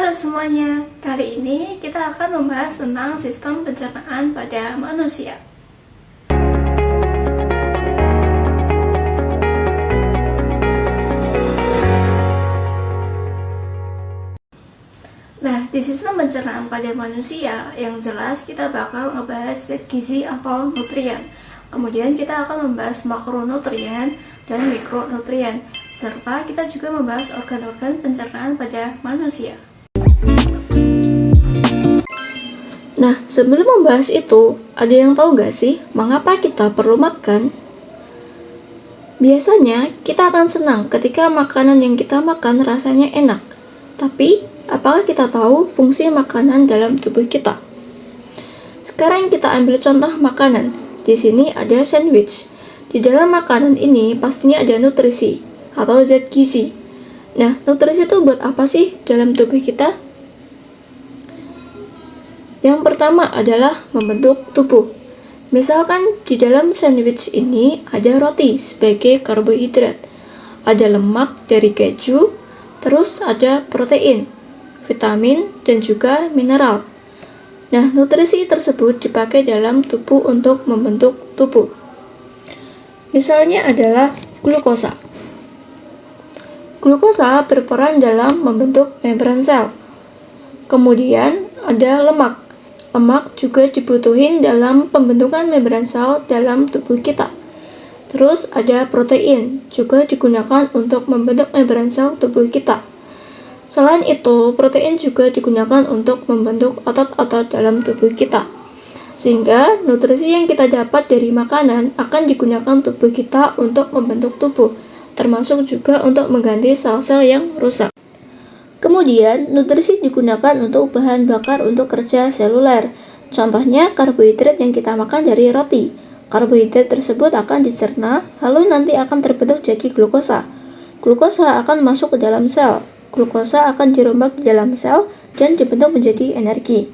Halo semuanya, kali ini kita akan membahas tentang sistem pencernaan pada manusia. Nah, di sistem pencernaan pada manusia, yang jelas kita bakal ngebahas zat gizi atau nutrien. Kemudian kita akan membahas makronutrien dan mikronutrien, serta kita juga membahas organ-organ pencernaan pada manusia. Nah, sebelum membahas itu, ada yang tahu gak sih mengapa kita perlu makan? Biasanya, kita akan senang ketika makanan yang kita makan rasanya enak. Tapi, apakah kita tahu fungsi makanan dalam tubuh kita? Sekarang kita ambil contoh makanan. Di sini ada sandwich. Di dalam makanan ini pastinya ada nutrisi atau zat gizi. Nah, nutrisi itu buat apa sih dalam tubuh kita? Yang pertama adalah membentuk tubuh. Misalkan di dalam sandwich ini ada roti sebagai karbohidrat, ada lemak dari keju, terus ada protein, vitamin, dan juga mineral. Nah, nutrisi tersebut dipakai dalam tubuh untuk membentuk tubuh. Misalnya adalah glukosa. Glukosa berperan dalam membentuk membran sel. Kemudian ada lemak. Lemak juga dibutuhin dalam pembentukan membran sel dalam tubuh kita. Terus ada protein, juga digunakan untuk membentuk membran sel tubuh kita. Selain itu, protein juga digunakan untuk membentuk otot-otot dalam tubuh kita. Sehingga nutrisi yang kita dapat dari makanan akan digunakan tubuh kita untuk membentuk tubuh, termasuk juga untuk mengganti sel-sel yang rusak. Kemudian, nutrisi digunakan untuk bahan bakar untuk kerja seluler. Contohnya, karbohidrat yang kita makan dari roti. Karbohidrat tersebut akan dicerna, lalu nanti akan terbentuk jadi glukosa. Glukosa akan masuk ke dalam sel. Glukosa akan dirombak di dalam sel dan dibentuk menjadi energi.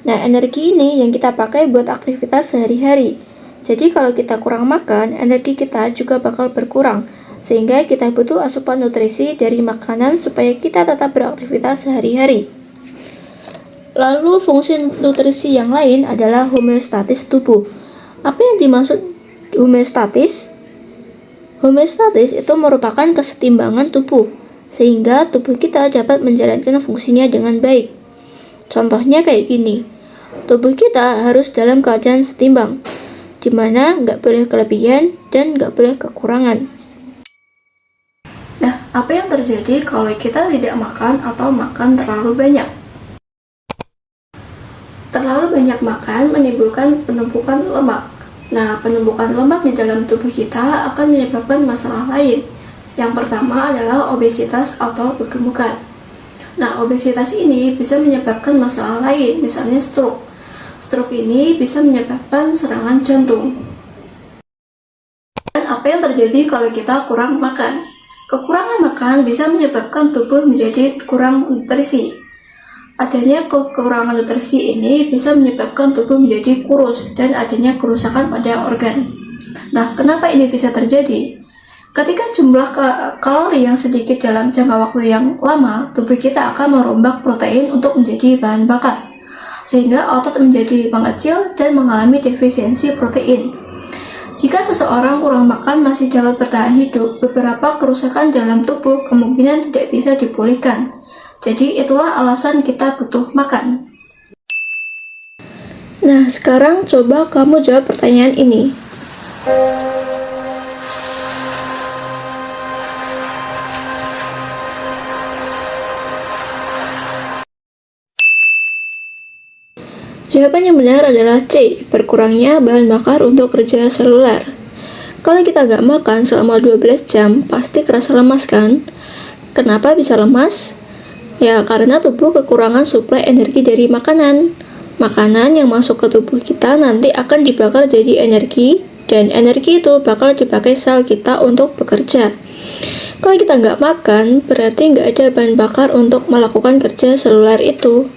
Nah, energi ini yang kita pakai buat aktivitas sehari-hari. Jadi, kalau kita kurang makan, energi kita juga bakal berkurang. Sehingga kita butuh asupan nutrisi dari makanan supaya kita tetap beraktivitas sehari-hari. Lalu fungsi nutrisi yang lain adalah homeostatis tubuh. Apa yang dimaksud homeostatis? Homeostatis itu merupakan kesetimbangan tubuh, sehingga tubuh kita dapat menjalankan fungsinya dengan baik. Contohnya kayak gini, tubuh kita harus dalam keadaan setimbang, di mana nggak boleh kelebihan dan nggak boleh kekurangan. Nah, apa yang terjadi kalau kita tidak makan atau makan terlalu banyak? Terlalu banyak makan menimbulkan penumpukan lemak. Nah, penumpukan lemak di dalam tubuh kita akan menyebabkan masalah lain. Yang pertama adalah obesitas atau kegemukan. Nah, obesitas ini bisa menyebabkan masalah lain, misalnya stroke. Stroke ini bisa menyebabkan serangan jantung. Dan apa yang terjadi kalau kita kurang makan? Kekurangan makan bisa menyebabkan tubuh menjadi kurang nutrisi. Adanya kekurangan nutrisi ini bisa menyebabkan tubuh menjadi kurus dan adanya kerusakan pada organ. Nah, kenapa ini bisa terjadi? Ketika jumlah kalori yang sedikit dalam jangka waktu yang lama, tubuh kita akan merombak protein untuk menjadi bahan bakar, sehingga otot menjadi mengecil dan mengalami defisiensi protein. Jika seseorang kurang makan masih dapat bertahan hidup, beberapa kerusakan dalam tubuh kemungkinan tidak bisa dipulihkan. Jadi itulah alasan kita butuh makan. Nah, sekarang coba kamu jawab pertanyaan ini. Jawaban yang benar adalah C, berkurangnya bahan bakar untuk kerja seluler. Kalau kita nggak makan selama 12 jam, pasti kerasa lemas kan? Kenapa bisa lemas? Ya, karena tubuh kekurangan suplai energi dari makanan. Makanan yang masuk ke tubuh kita nanti akan dibakar jadi energi, dan energi itu bakal dipakai sel kita untuk bekerja. Kalau kita nggak makan, berarti nggak ada bahan bakar untuk melakukan kerja seluler itu.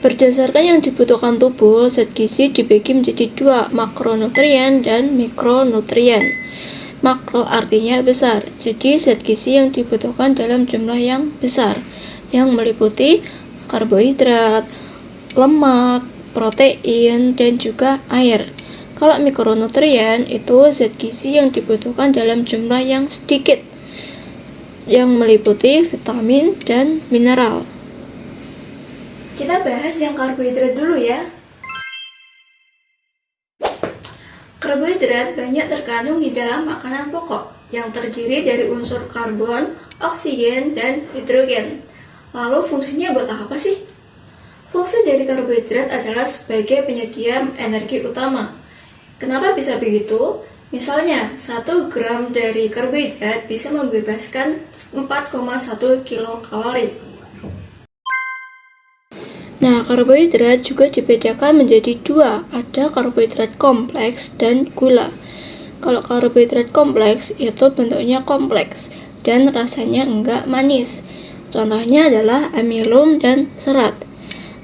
Berdasarkan yang dibutuhkan tubuh, zat gizi dibagi menjadi dua, makronutrien dan mikronutrien. Makro artinya besar, jadi zat gizi yang dibutuhkan dalam jumlah yang besar, yang meliputi karbohidrat, lemak, protein, dan juga air. Kalau mikronutrien itu zat gizi yang dibutuhkan dalam jumlah yang sedikit, yang meliputi vitamin dan mineral. Kita bahas yang karbohidrat dulu ya. Karbohidrat banyak terkandung di dalam makanan pokok yang terdiri dari unsur karbon, oksigen, dan hidrogen. Lalu fungsinya buat apa sih? Fungsi dari karbohidrat adalah sebagai penyedia energi utama. Kenapa bisa begitu? Misalnya, 1 gram dari karbohidrat bisa membebaskan 4,1 kilokalori. Nah, karbohidrat juga dibedakan menjadi dua, ada karbohidrat kompleks dan gula. Kalau karbohidrat kompleks itu bentuknya kompleks dan rasanya enggak manis. Contohnya adalah amilum dan serat.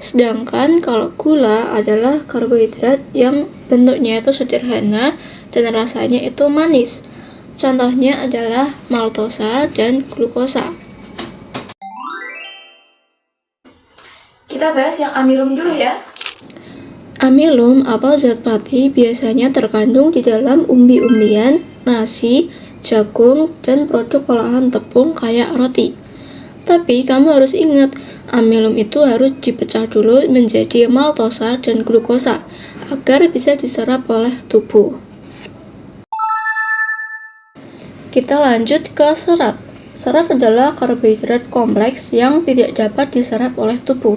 Sedangkan kalau gula adalah karbohidrat yang bentuknya itu sederhana dan rasanya itu manis. Contohnya adalah maltosa dan glukosa. Kita bahas yang amilum dulu ya. Amilum atau zat pati biasanya terkandung di dalam umbi-umbian, nasi, jagung, dan produk olahan tepung kayak roti. Tapi kamu harus ingat, amilum itu harus dipecah dulu menjadi maltosa dan glukosa agar bisa diserap oleh tubuh. Kita lanjut ke serat. Serat adalah karbohidrat kompleks yang tidak dapat diserap oleh tubuh.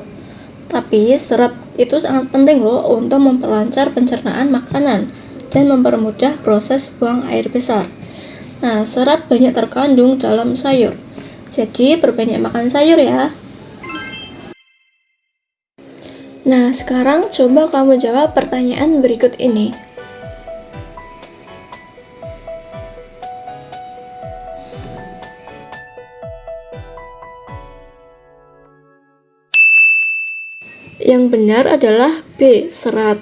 Tapi serat itu sangat penting loh untuk memperlancar pencernaan makanan dan mempermudah proses buang air besar. Nah, serat banyak terkandung dalam sayur. Jadi, perbanyak makan sayur ya. Nah, sekarang coba kamu jawab pertanyaan berikut ini. Yang benar adalah B, serat.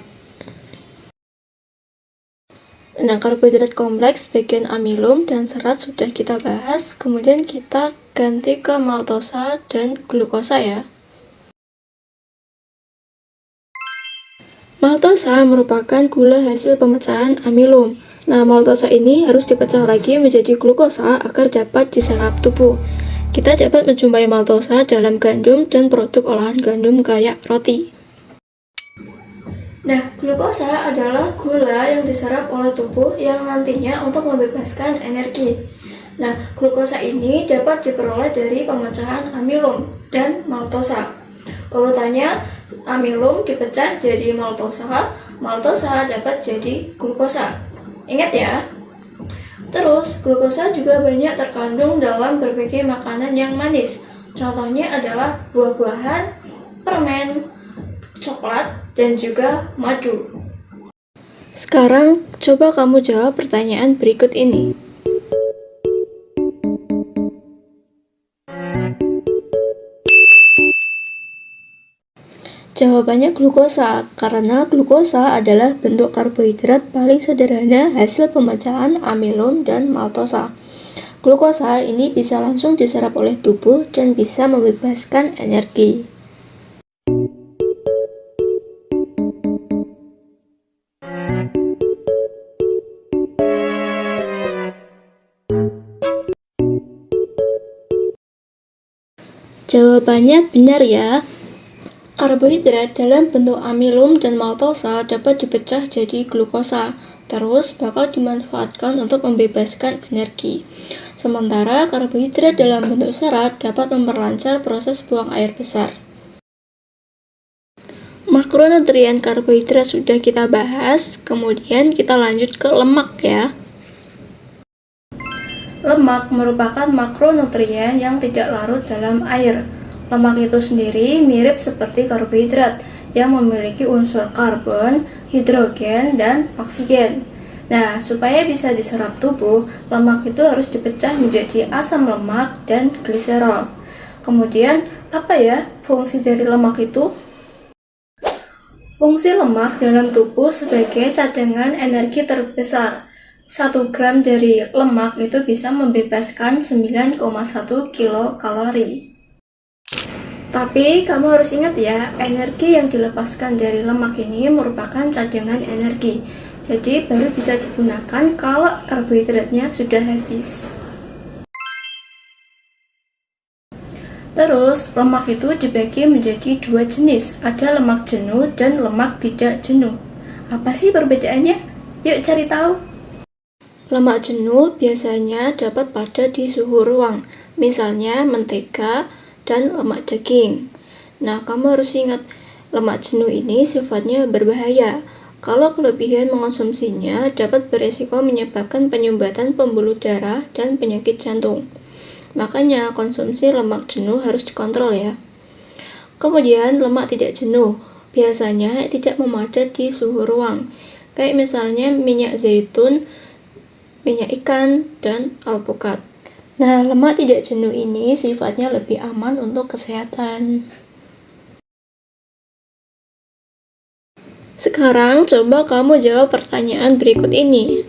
Nah, karbohidrat kompleks bagian amilum dan serat sudah kita bahas, kemudian kita ganti ke maltosa dan glukosa ya. Maltosa merupakan gula hasil pemecahan amilum. Nah, maltosa ini harus dipecah lagi menjadi glukosa agar dapat diserap tubuh. Kita dapat menjumpai maltosa dalam gandum dan produk olahan gandum kayak roti. Nah, glukosa adalah gula yang diserap oleh tubuh yang nantinya untuk membebaskan energi. Nah, glukosa ini dapat diperoleh dari pemecahan amilum dan maltosa. Urutannya, amilum dipecah jadi maltosa, maltosa dapat jadi glukosa. Ingat ya. Terus, glukosa juga banyak terkandung dalam berbagai makanan yang manis. Contohnya adalah buah-buahan, permen, coklat, dan juga madu. Sekarang, coba kamu jawab pertanyaan berikut ini. Jawabannya glukosa, karena glukosa adalah bentuk karbohidrat paling sederhana hasil pemecahan amilum dan maltosa. Glukosa ini bisa langsung diserap oleh tubuh dan bisa membebaskan energi. Jawabannya benar ya. Karbohidrat dalam bentuk amilum dan maltosa dapat dipecah jadi glukosa, terus bakal dimanfaatkan untuk membebaskan energi. Sementara karbohidrat dalam bentuk serat dapat memperlancar proses buang air besar. Makronutrien karbohidrat sudah kita bahas, kemudian kita lanjut ke lemak ya. Lemak merupakan makronutrien yang tidak larut dalam air. Lemak itu sendiri mirip seperti karbohidrat yang memiliki unsur karbon, hidrogen, dan oksigen. Nah, supaya bisa diserap tubuh, lemak itu harus dipecah menjadi asam lemak dan gliserol. Kemudian, apa ya fungsi dari lemak itu? Fungsi lemak dalam tubuh sebagai cadangan energi terbesar. 1 gram dari lemak itu bisa membebaskan 9,1 kilokalori. Tapi kamu harus ingat ya, energi yang dilepaskan dari lemak ini merupakan cadangan energi. Jadi baru bisa digunakan kalau karbohidratnya sudah habis. Terus, lemak itu dibagi menjadi 2 jenis. Ada lemak jenuh dan lemak tidak jenuh. Apa sih perbedaannya? Yuk cari tahu. Lemak jenuh biasanya dapat pada di suhu ruang, misalnya mentega dan lemak daging. Nah, kamu harus ingat, lemak jenuh ini sifatnya berbahaya. Kalau kelebihan mengonsumsinya dapat beresiko menyebabkan penyumbatan pembuluh darah dan penyakit jantung. Makanya konsumsi lemak jenuh harus dikontrol ya. Kemudian lemak tidak jenuh, biasanya tidak memadat di suhu ruang. Kayak misalnya minyak zaitun, minyak ikan, dan alpukat. Nah, lemak tidak jenuh ini sifatnya lebih aman untuk kesehatan. Sekarang coba kamu jawab pertanyaan berikut ini.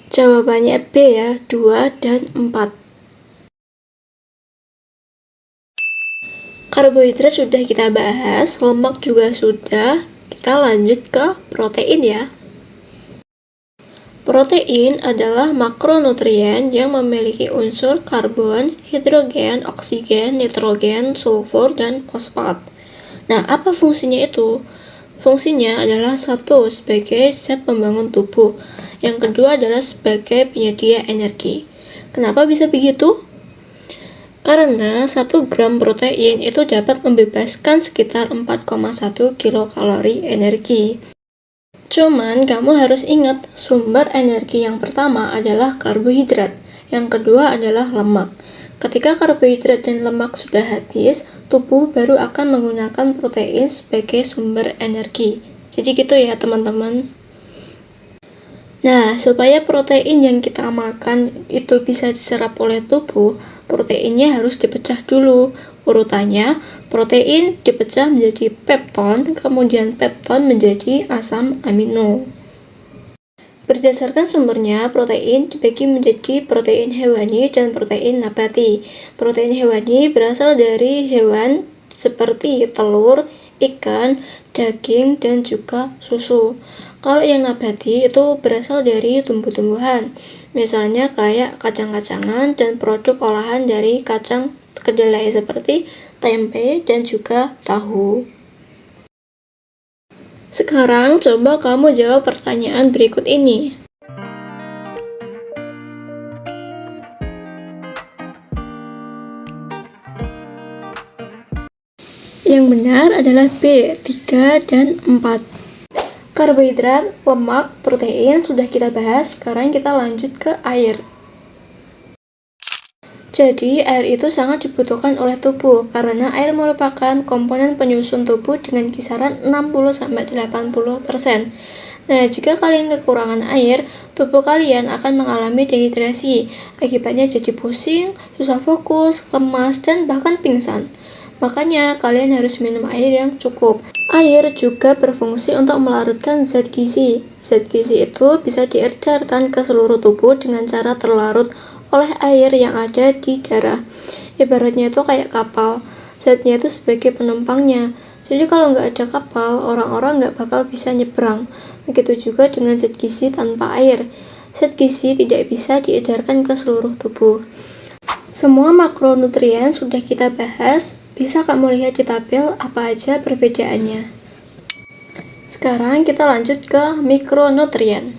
Jawabannya B ya, 2 dan 4. Karbohidrat sudah kita bahas, lemak juga sudah. Kita lanjut ke protein ya. Protein adalah makronutrien yang memiliki unsur karbon, hidrogen, oksigen, nitrogen, sulfur, dan fosfat. Nah, apa fungsinya itu? Fungsinya adalah satu, sebagai zat pembangun tubuh. Yang kedua adalah sebagai penyedia energi. Kenapa bisa begitu? Karena 1 gram protein itu dapat membebaskan sekitar 4,1 kilokalori energi. Cuman kamu harus ingat, sumber energi yang pertama adalah karbohidrat, yang kedua adalah lemak. Ketika karbohidrat dan lemak sudah habis, tubuh baru akan menggunakan protein sebagai sumber energi. Jadi gitu ya teman-teman. Nah, supaya protein yang kita makan itu bisa diserap oleh tubuh, proteinnya harus dipecah dulu. Urutannya, protein dipecah menjadi pepton, kemudian pepton menjadi asam amino. Berdasarkan sumbernya, protein dibagi menjadi protein hewani dan protein nabati. Protein hewani berasal dari hewan seperti telur, ikan, daging, dan juga susu. Kalau yang nabati itu berasal dari tumbuh-tumbuhan, misalnya kayak kacang-kacangan dan produk olahan dari kacang kedelai seperti tempe dan juga tahu. Sekarang coba kamu jawab pertanyaan berikut ini. Yang benar adalah B, 3 dan 4. Karbohidrat, lemak, protein sudah kita bahas, sekarang kita lanjut ke air. Jadi, air itu sangat dibutuhkan oleh tubuh karena air merupakan komponen penyusun tubuh dengan kisaran 60-80%. Nah, jika kalian kekurangan air, tubuh kalian akan mengalami dehidrasi. Akibatnya jadi pusing, susah fokus, lemas, dan bahkan pingsan. Makanya, kalian harus minum air yang cukup. Air juga berfungsi untuk melarutkan zat gizi. Zat gizi itu bisa diedarkan ke seluruh tubuh dengan cara terlarut oleh air yang ada di darah. Ibaratnya itu kayak kapal. Zatnya itu sebagai penumpangnya. Jadi kalau nggak ada kapal, orang-orang nggak bakal bisa nyebrang. Begitu juga dengan zat gizi tanpa air. Zat gizi tidak bisa diedarkan ke seluruh tubuh. Semua makronutrien sudah kita bahas. Bisa kamu lihat di tabel apa aja perbedaannya. Sekarang kita lanjut ke mikronutrien.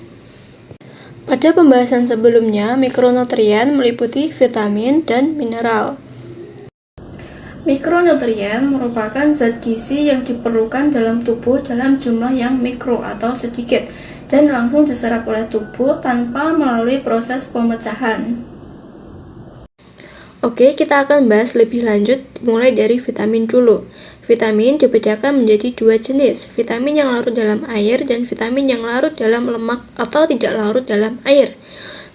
Pada pembahasan sebelumnya, mikronutrien meliputi vitamin dan mineral. Mikronutrien merupakan zat gizi yang diperlukan dalam tubuh dalam jumlah yang mikro atau sedikit dan langsung diserap oleh tubuh tanpa melalui proses pemecahan. Oke, kita akan bahas lebih lanjut mulai dari vitamin dulu. Vitamin dibedakan menjadi 2 jenis, vitamin yang larut dalam air dan vitamin yang larut dalam lemak atau tidak larut dalam air.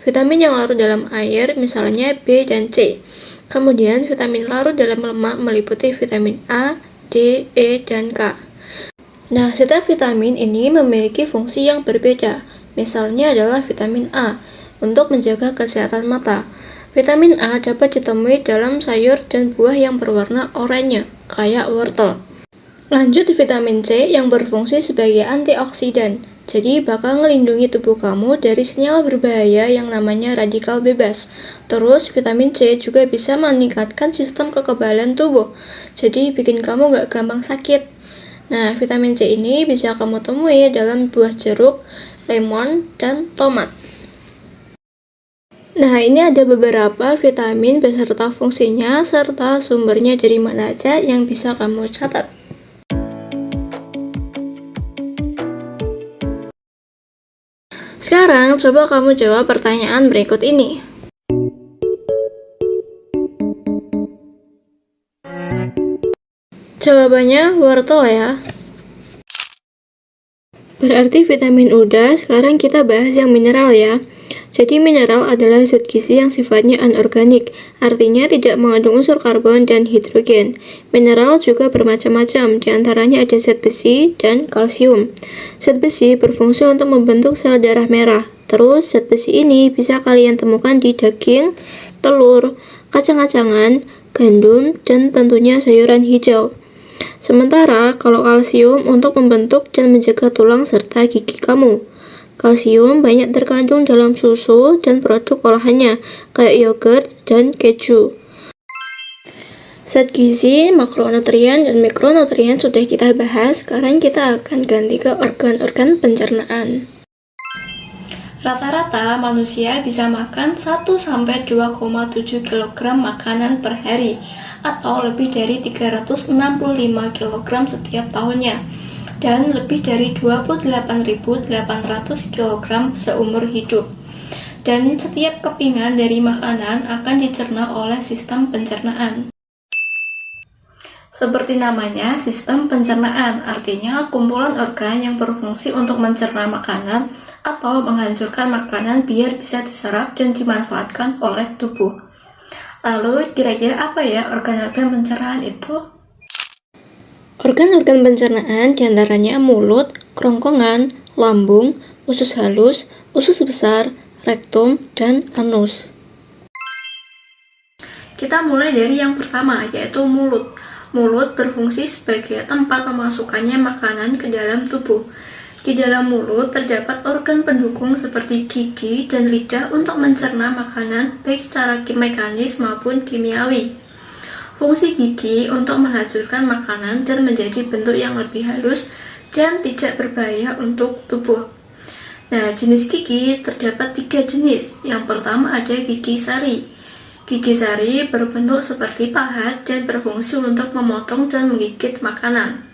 Vitamin yang larut dalam air misalnya B dan C. Kemudian vitamin larut dalam lemak meliputi vitamin A, D, E, dan K. Nah, setiap vitamin ini memiliki fungsi yang berbeda. Misalnya adalah vitamin A untuk menjaga kesehatan mata. Vitamin A dapat ditemui dalam sayur dan buah yang berwarna oranye, kayak wortel. Lanjut vitamin C yang berfungsi sebagai antioksidan. Jadi bakal ngelindungi tubuh kamu dari senyawa berbahaya yang namanya radikal bebas. Terus vitamin C juga bisa meningkatkan sistem kekebalan tubuh. Jadi bikin kamu gak gampang sakit. Nah, vitamin C ini bisa kamu temui dalam buah jeruk, lemon, dan tomat. Nah, ini ada beberapa vitamin beserta fungsinya serta sumbernya dari mana aja yang bisa kamu catat. Sekarang coba kamu jawab pertanyaan berikut ini. Jawabannya wortel ya. Berarti vitamin udah, sekarang kita bahas yang mineral ya. Jadi mineral adalah zat gizi yang sifatnya anorganik, artinya tidak mengandung unsur karbon dan hidrogen. Mineral juga bermacam-macam, diantaranya ada zat besi dan kalsium. Zat besi berfungsi untuk membentuk sel darah merah. Terus zat besi ini bisa kalian temukan di daging, telur, kacang-kacangan, gandum, dan tentunya sayuran hijau. Sementara kalau kalsium untuk membentuk dan menjaga tulang serta gigi kamu. Kalsium banyak terkandung dalam susu dan produk olahannya, kayak yogurt dan keju. Zat gizi, makronutrien, dan mikronutrien sudah kita bahas, sekarang kita akan ganti ke organ-organ pencernaan. Rata-rata manusia bisa makan 1-2,7 kg makanan per hari, atau lebih dari 365 kg setiap tahunnya, dan lebih dari 28.800 kg seumur hidup. Dan setiap kepingan dari makanan akan dicerna oleh sistem pencernaan. Seperti namanya, sistem pencernaan artinya kumpulan organ yang berfungsi untuk mencerna makanan atau menghancurkan makanan biar bisa diserap dan dimanfaatkan oleh tubuh. Lalu, kira-kira apa ya organ-organ pencernaan itu? Organ-organ pencernaan diantaranya mulut, kerongkongan, lambung, usus halus, usus besar, rektum, dan anus. Kita mulai dari yang pertama, yaitu mulut. Mulut berfungsi sebagai tempat pemasukannya makanan ke dalam tubuh. Di dalam mulut terdapat organ pendukung seperti gigi dan lidah untuk mencerna makanan baik secara mekanis maupun kimiawi. Fungsi gigi untuk menghancurkan makanan dan menjadi bentuk yang lebih halus dan tidak berbahaya untuk tubuh. Nah, jenis gigi terdapat 3 jenis. Yang pertama ada gigi sari. Gigi sari berbentuk seperti pahat dan berfungsi untuk memotong dan menggigit makanan.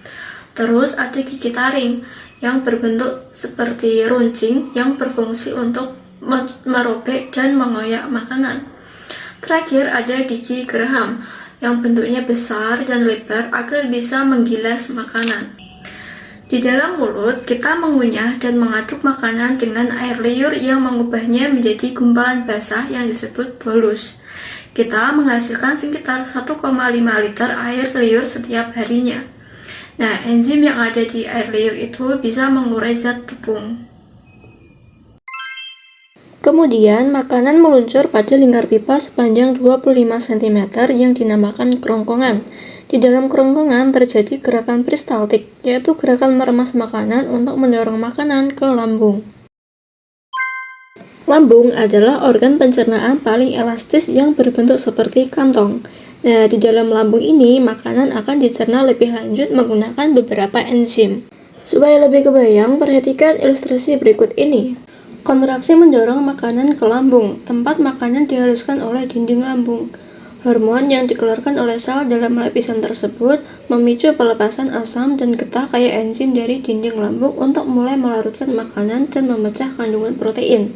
Terus ada gigi taring yang berbentuk seperti runcing yang berfungsi untuk merobek dan mengoyak makanan. Terakhir ada gigi geraham yang bentuknya besar dan lebar agar bisa menggilas makanan. Di dalam mulut, kita mengunyah dan mengaduk makanan dengan air liur yang mengubahnya menjadi gumpalan basah yang disebut bolus. Kita menghasilkan sekitar 1,5 liter air liur setiap harinya. Nah, enzim yang ada di air liur itu bisa mengurai zat tepung. Kemudian, makanan meluncur pada lingkar pipa sepanjang 25 cm yang dinamakan kerongkongan. Di dalam kerongkongan terjadi gerakan peristaltik, yaitu gerakan meremas makanan untuk mendorong makanan ke lambung. Lambung adalah organ pencernaan paling elastis yang berbentuk seperti kantong. Nah, di dalam lambung ini, makanan akan dicerna lebih lanjut menggunakan beberapa enzim. Supaya lebih kebayang, perhatikan ilustrasi berikut ini. Kontraksi mendorong makanan ke lambung, tempat makanan dihaluskan oleh dinding lambung. Hormon yang dikeluarkan oleh sel dalam lapisan tersebut memicu pelepasan asam dan getah kayak enzim dari dinding lambung untuk mulai melarutkan makanan dan memecah kandungan protein.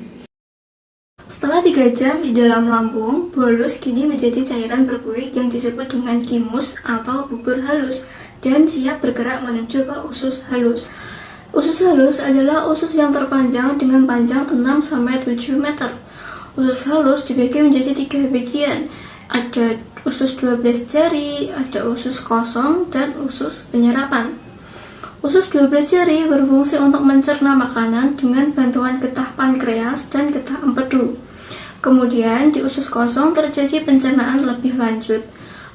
Setelah 3 jam di dalam lambung, bolus kini menjadi cairan berbuih yang disebut dengan thymus atau bubur halus dan siap bergerak menuju ke usus halus. Usus halus adalah usus yang terpanjang dengan panjang 6-7 meter. Usus halus dibagi menjadi 3 bagian. Ada usus 12 jari, ada usus kosong, dan usus penyerapan. Usus 12 jari berfungsi untuk mencerna makanan dengan bantuan getah pankreas dan getah empedu. Kemudian di usus kosong terjadi pencernaan lebih lanjut.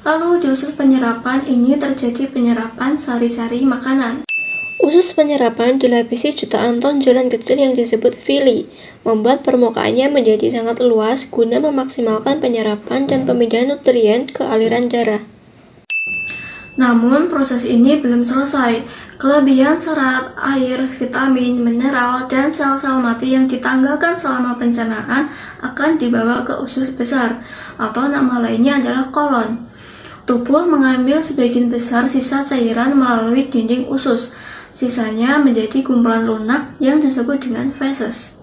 Lalu di usus penyerapan ini terjadi penyerapan sari-sari makanan. Usus penyerapan dilapisi jutaan tonjolan kecil yang disebut villi, membuat permukaannya menjadi sangat luas guna memaksimalkan penyerapan dan pemindahan nutrien ke aliran darah. Namun proses ini belum selesai. Kelebihan serat, air, vitamin, mineral, dan sel-sel mati yang ditanggalkan selama pencernaan akan dibawa ke usus besar, atau nama lainnya adalah kolon. Tubuh mengambil sebagian besar sisa cairan melalui dinding usus. Sisanya menjadi kumpulan lunak yang disebut dengan feses.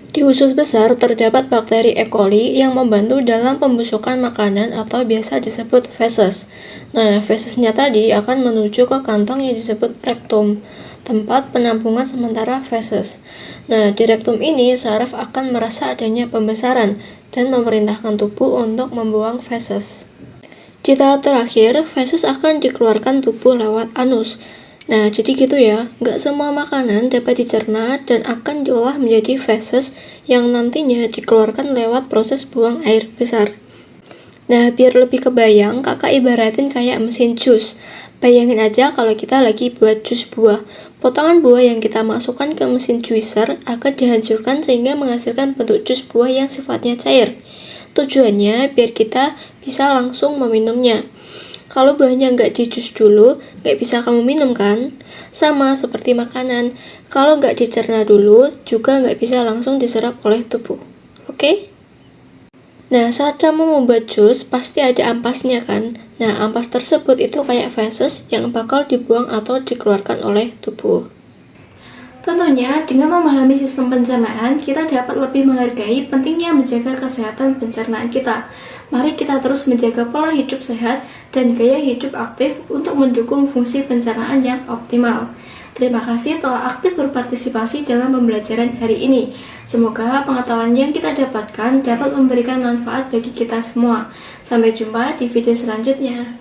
Di usus besar terdapat bakteri E. coli yang membantu dalam pembusukan makanan atau biasa disebut feses. Nah, fesesnya tadi akan menuju ke kantong yang disebut rektum, tempat penampungan sementara feses. Nah, di rektum ini saraf akan merasa adanya pembesaran dan memerintahkan tubuh untuk membuang feses. Di tahap terakhir, feses akan dikeluarkan tubuh lewat anus. Nah, jadi gitu ya, nggak semua makanan dapat dicerna dan akan diolah menjadi feses yang nantinya dikeluarkan lewat proses buang air besar. Nah, biar lebih kebayang, kakak ibaratin kayak mesin jus. Bayangin aja kalau kita lagi buat jus buah. Potongan buah yang kita masukkan ke mesin juicer akan dihancurkan sehingga menghasilkan bentuk jus buah yang sifatnya cair. Tujuannya biar kita bisa langsung meminumnya. Kalau buahnya nggak dijus dulu, nggak bisa kamu minum kan? Sama seperti makanan, kalau nggak dicerna dulu, juga nggak bisa langsung diserap oleh tubuh. Oke? Nah, saat kamu membuat jus, pasti ada ampasnya kan? Nah, ampas tersebut itu kayak feses yang bakal dibuang atau dikeluarkan oleh tubuh. Tentunya, dengan memahami sistem pencernaan, kita dapat lebih menghargai pentingnya menjaga kesehatan pencernaan kita. Mari kita terus menjaga pola hidup sehat dan gaya hidup aktif untuk mendukung fungsi pencernaan yang optimal. Terima kasih telah aktif berpartisipasi dalam pembelajaran hari ini. Semoga pengetahuan yang kita dapatkan dapat memberikan manfaat bagi kita semua. Sampai jumpa di video selanjutnya.